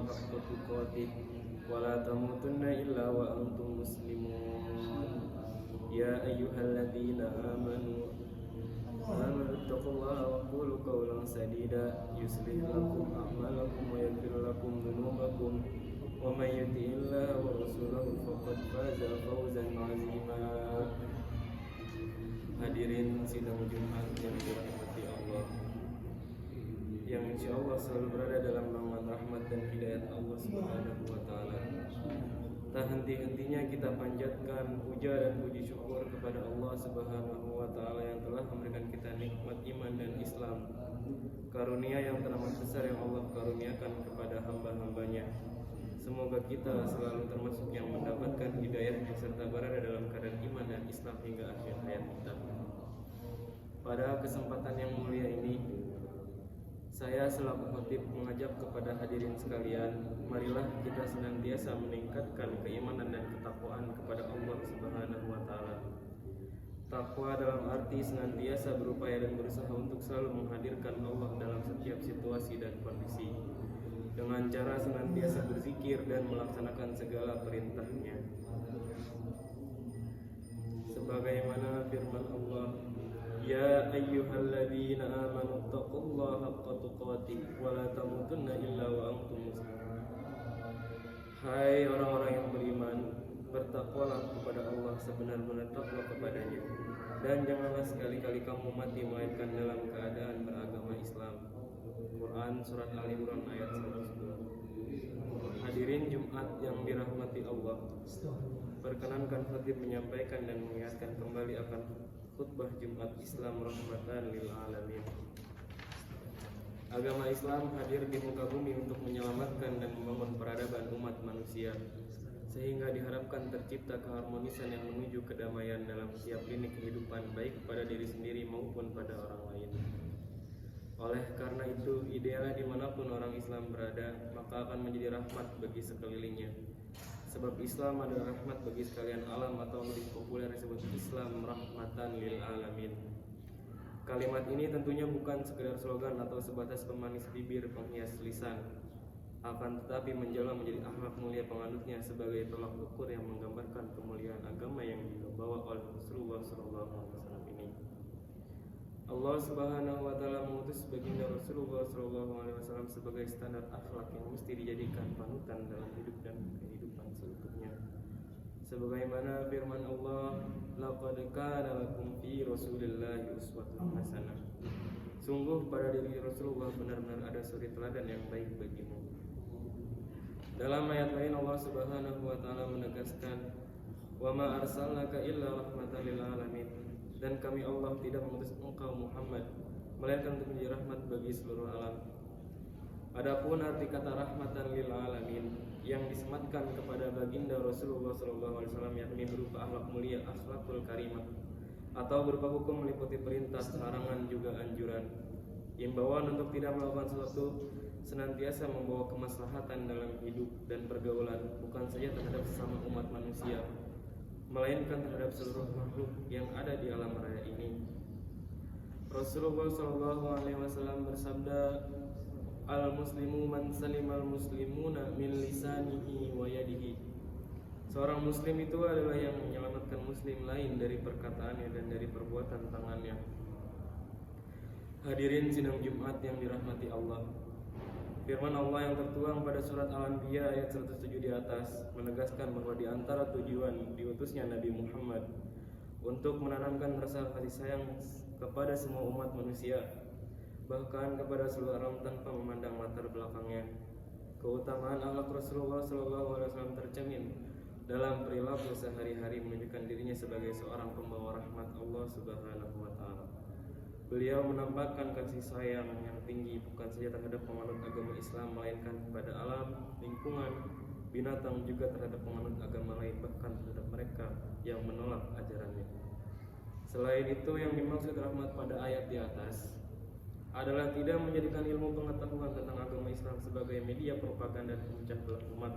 haqqa tuqatih wa la tamutunna illa wa antum muslimun. Ya ayyuhalladzina amanu ittaqullaha wa qulu qawlan sadida yuslih lakum a'malakum wa yaghfir lakum dhunubakum wa may yuti'illaha wa rasulahu faqad faza fawzan 'azima. Hadirin sidang Jumat yang dirahmati Allah, yang insyaallah selalu berada dalam naungan rahmat dan hidayat Allah Subhanahu wa taala. Tak henti-hentinya kita panjatkan puja dan puji syukur kepada Allah Subhanahu wa taala yang telah memberikan kita nikmat iman dan Islam, karunia yang teramat besar yang Allah karuniakan kepada hamba-hambanya. Semoga kita selalu termasuk yang mendapatkan hidayah serta berada dalam keadaan iman dan Islam hingga akhir hayat kita. Pada kesempatan yang mulia ini, saya selaku khatib mengajak kepada hadirin sekalian, marilah kita senantiasa meningkatkan keimanan dan ketakwaan kepada Allah Subhanahu wa taala. Takwa dalam arti senantiasa berupaya dan berusaha untuk selalu menghadirkan Allah dalam setiap situasi dan kondisi, dengan cara senantiasa berzikir dan melaksanakan segala perintahnya. Sebagaimana firman Allah, Ya ayyuhalladzina amanu taqullaha haqqa tuqatih wa la tamutunna illa wa antum muslimun. Hai orang-orang yang beriman, bertakwalah kepada Allah sebenar-benar takwa kepadanya, dan janganlah sekali-kali kamu mati melainkan dalam keadaan beragama Islam. Quran Surat Al-Imran ayat 102. Hadirin Jumat yang dirahmati Allah, perkenankan khatib menyampaikan dan mengingatkan kembali akan khutbah Jumat Islam rahmatan lil alamin. Agama Islam hadir di muka bumi untuk menyelamatkan dan membangun peradaban umat manusia, sehingga diharapkan tercipta keharmonisan yang menuju kedamaian dalam setiap lini kehidupan, baik pada diri sendiri maupun pada orang lain. Oleh karena itu, idealnya dimanapun orang Islam berada, maka akan menjadi rahmat bagi sekelilingnya. Sebab Islam adalah rahmat bagi sekalian alam, atau lebih populer disebut Islam rahmatan lil alamin. Kalimat ini tentunya bukan sekedar slogan atau sebatas pemanis bibir penghias lisan, akan tetapi menjelma menjadi akhlak mulia penganutnya sebagai tolak ukur yang menggambarkan kemuliaan agama yang dibawa oleh Rasulullah SAW ini. Allah Subhanahu wa taala mengutus baginda Rasulullah SAW sebagai standar akhlak yang mesti dijadikan panutan dalam hidup dan kehidupan seutuhnya. Sebagaimana firman Allah, laqad kana lakum fi Rasulillahi uswatun hasanah. Sungguh pada diri Rasulullah benar-benar ada suri teladan yang baik bagimu. Dalam ayat lain Allah Subhanahu wa taala menegaskan, wa ma arsalnaka illa rahmatan lil alamin. Dan kami Allah tidak mengutus engkau Muhammad melainkan untuk menjadi rahmat bagi seluruh alam. Adapun arti kata rahmatan lil alamin yang disematkan kepada baginda Rasulullah SAW, yakni berupa akhlak mulia, akhlakul karimah, atau berupa hukum meliputi perintah, larangan, juga anjuran, imbauan untuk tidak melakukan sesuatu, senantiasa membawa kemaslahatan dalam hidup dan pergaulan, bukan saja terhadap sesama umat manusia, melainkan terhadap seluruh makhluk yang ada di alam raya ini. Rasulullah SAW bersabda, Al-muslimu man salimal muslimuna min lisanihi wa yadihi. Seorang muslim itu adalah yang menyelamatkan muslim lain dari perkataannya dan dari perbuatan tangannya. Hadirin sidang Jumat yang dirahmati Allah, firman Allah yang tertuang pada surat Al-Anbiya ayat 107 di atas menegaskan bahwa di antara tujuan diutusnya Nabi Muhammad untuk menanamkan rasa kasih sayang kepada semua umat manusia, bahkan kepada seluruh alam tanpa memandang latar belakangnya. Keutamaan akhlak Rasulullah SAW tercermin dalam perilaku sehari-hari, menunjukkan dirinya sebagai seorang pembawa rahmat Allah Subhanahu wa taala. Beliau menampakkan kasih sayang yang tinggi bukan saja terhadap penganut agama Islam, melainkan kepada alam, lingkungan, binatang, juga terhadap penganut agama lain, bahkan terhadap mereka yang menolak ajarannya. Selain itu, yang dimaksud rahmat pada ayat di atas adalah tidak menjadikan ilmu pengetahuan tentang agama Islam sebagai media propaganda dan pemecah belah umat.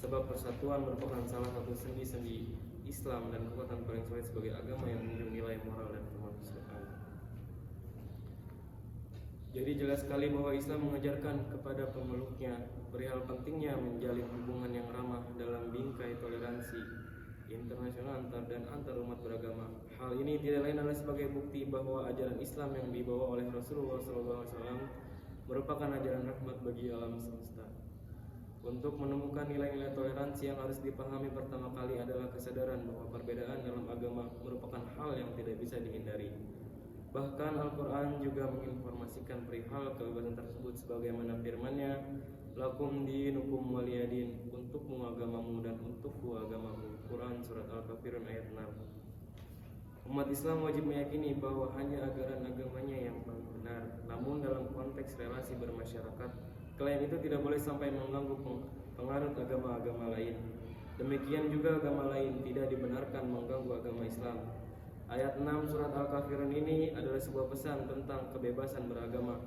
Sebab persatuan merupakan salah satu sendi-sendi Islam dan kekuatan paling solid sebagai agama yang menjunjung nilai moral dan kemanusiaan. Jadi jelas sekali bahwa Islam mengajarkan kepada pemeluknya perihal pentingnya menjalin hubungan yang ramah dalam bingkai toleransi internasional antar umat beragama. Hal ini tidak lain adalah sebagai bukti bahwa ajaran Islam yang dibawa oleh Rasulullah SAW merupakan ajaran rahmat bagi alam semesta. Untuk menemukan nilai-nilai toleransi yang harus dipahami pertama kali adalah kesadaran bahwa perbedaan dalam agama merupakan hal yang tidak bisa dihindari. Bahkan Al-Quran juga menginformasikan perihal kebebasan tersebut sebagaimana firman-Nya, lakum dinukum waliyadin, untukmu agamamu dan untukku agamamu. Quran surat Al-Kafirun ayat 6. Umat Islam wajib meyakini bahwa hanya ajaran agamanya yang paling benar. Namun dalam konteks relasi bermasyarakat, klaim itu tidak boleh sampai mengganggu pengaruh agama-agama lain. Demikian juga agama lain tidak dibenarkan mengganggu agama Islam. Ayat 6 surat Al-Kafirun ini adalah sebuah pesan tentang kebebasan beragama,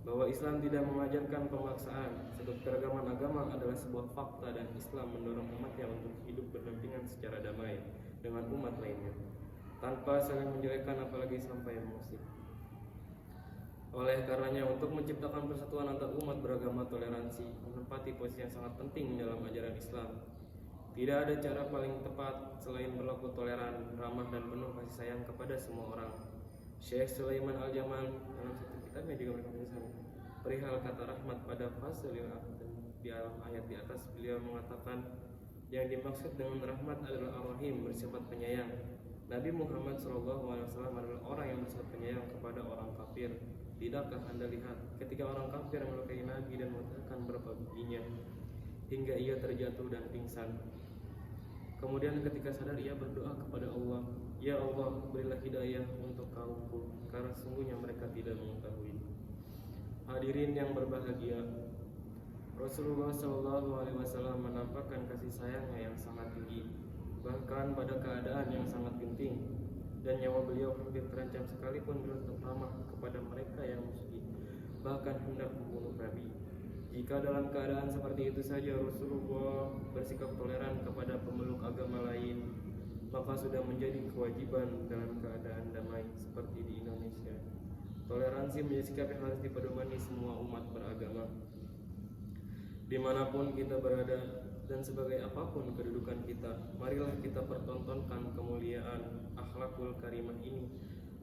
bahwa Islam tidak mengajarkan pemaksaan. Sebab keragaman agama adalah sebuah fakta dan Islam mendorong umatnya untuk hidup berdampingan secara damai dengan umat lainnya, tanpa saling menjelekkan apalagi sampai emosi. Oleh karenanya, untuk menciptakan persatuan antar umat beragama, toleransi menempati posisi yang sangat penting dalam ajaran Islam. Tidak ada cara paling tepat selain berlaku toleran, ramah dan penuh kasih sayang kepada semua orang. Syekh Sulaiman Al-Jamal dalam satu kitabnya juga menuliskan perihal kata rahmat pada faslil di ayat di atas. Beliau mengatakan yang dimaksud dengan rahmat adalah Ar-Rahim, bersifat penyayang. Nabi Muhammad SAW adalah orang yang bersifat penyayang kepada orang kafir. Tidakkah Anda lihat ketika orang kafir melukai Nabi dan meletakkan beberapa giginya hingga ia terjatuh dan pingsan? Kemudian ketika sadar ia berdoa kepada Allah, ya Allah, berilah hidayah untuk kaumku, karena sungguhnya mereka tidak mengetahui. Hadirin yang berbahagia, Rasulullah SAW menampakkan kasih sayangnya yang sangat tinggi, bahkan pada keadaan yang sangat genting, dan nyawa beliau hampir terancam sekalipun beliau tetap ramah kepada mereka yang musyrik, bahkan hendak membunuh Nabi. Jika dalam keadaan seperti itu saja Rasulullah bersikap toleran kepada pemeluk agama lain, maka sudah menjadi kewajiban dalam keadaan damai seperti di Indonesia. Toleransi menjadi sikap yang harus dipedomani semua umat beragama, dimanapun kita berada dan sebagai apapun kedudukan kita. Marilah kita pertontonkan kemuliaan akhlakul karimah ini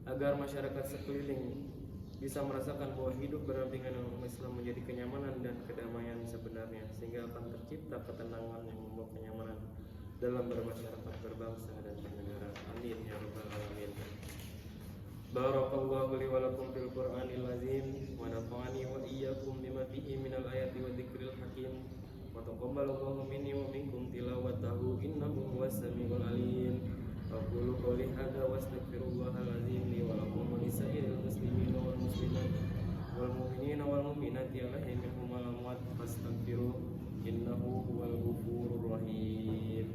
agar masyarakat sekeliling bisa merasakan bahwa hidup berdampingan dengan umat Islam menjadi kenyamanan dan kedamaian sebenarnya, sehingga akan tercipta ketenangan yang membawa kenyamanan dalam bermasyarakat, berbangsa dan bernegara. Amin ya rabbal alamin. Barakallahu li wa lakum fil Qur'anil azim wa nafa'ani wa iyyakum bima fihi minal ayati wa dzikril hakim wa taqabbalallahu minni wa minkum tilawatahu innahu huwas samiul alim. Aqulu qouli hadza wa astaghfirullahal azim li wa lakum wa lisa'iril muslimina wal muslimat wal mu'minina wal mu'minati allahi minhum wal amwat fastaghfiruh innahu huwal ghafurur rahim.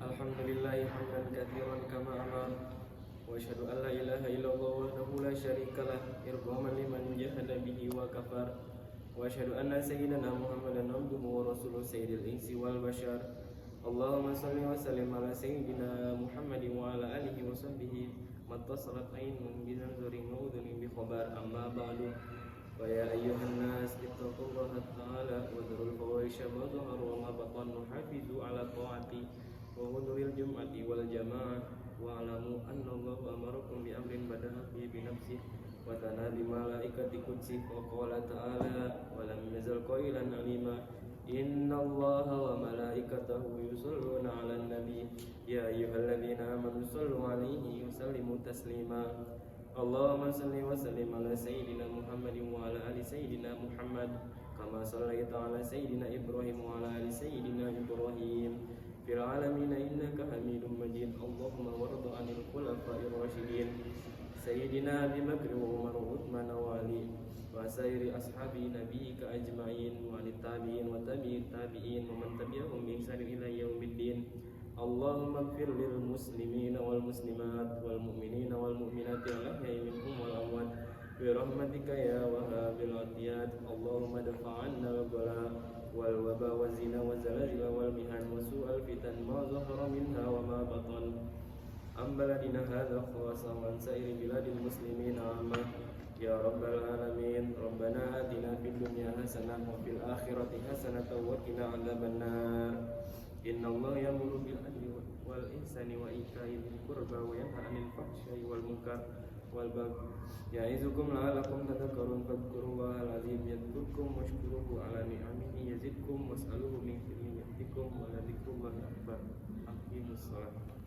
Alhamdulillahi hamdan katsiran kama amar wa asyhadu an la ilaha illallah wahdahu la syarika lah irghaman liman jahada bihi wa kafar wa asyhadu anna sayyidana Muhammadan abduhu wa rasuluhu sayyidil insi wal bashar. Allahumma salli wa sallim ala sayyidina Muhammadin wa ala alihi wa sahbihi mattasalat ainun bi nazarin wa udhunin bi khabar. Amma ba'du, fa ya ayyuhan nas ittaqullaha ta'ala wa dharul fawahisha ma dhahara wa ma batan, hafizu ala ta'ati wa huduril jum'ati wal jamaah wa alamu anna Allah amarakum bi amrin bada'a bi nafsihi wa tanadi malaikati qudsi wa qala ta'ala wa lam yazal qailan alima inna Allaha wa malaikatahu yusalluna 'alan nabi ya ayyuhalladzina amanu sallu 'alaihi wa sallimu taslima. Allahumma salli wa sallim ala sayyidina Muhammadin wa ala ali sayyidina Muhammad kama sallaita ala sayyidina Ibrahim wa ala ali sayyidina Ibrahim fil alamin innaka Hamidum Majid. Allahumma warda 'anil khulafa'ir rasyidin sayyidina Abi Bakr wa Umar wa Uthman wa Ali wa sairi ashabi nabiyyika ajma'in wa tabi'in wa tabi'it tabi'in wa man tabi'ahum bi ihsan ila yaumiddin. Allahumma ighfir lil muslimina wal muslimat wal mu'minina wal mu'minati al-ahya'i minhum wal amwat bi rahmatika ya wahhabil atiyat. Allahumma dafa' 'anna al-bala والوبا والزنا والزلازل والمحن وسوء الفتن ما ظهر منها وما بطن عن بلدنا هذا خاصة وعن سائر بلاد المسلمين عامة يا رب العالمين. ربنا آتنا في الدنيا حسنة وفي الآخرة حسنة وقنا عذاب النار. إن الله يأمر بالعدل والإحسان وإيتاء ذي القربى وينهى عن الفحشاء والمنكر والبغي يعظكم لعلكم تذكرون. فاذكروا الله العظيم يذكركم واشكروه على نعمه يزدكم واسألوه من فضله يأتكم ولذكر الله أكبر. أقيموا الصلاة.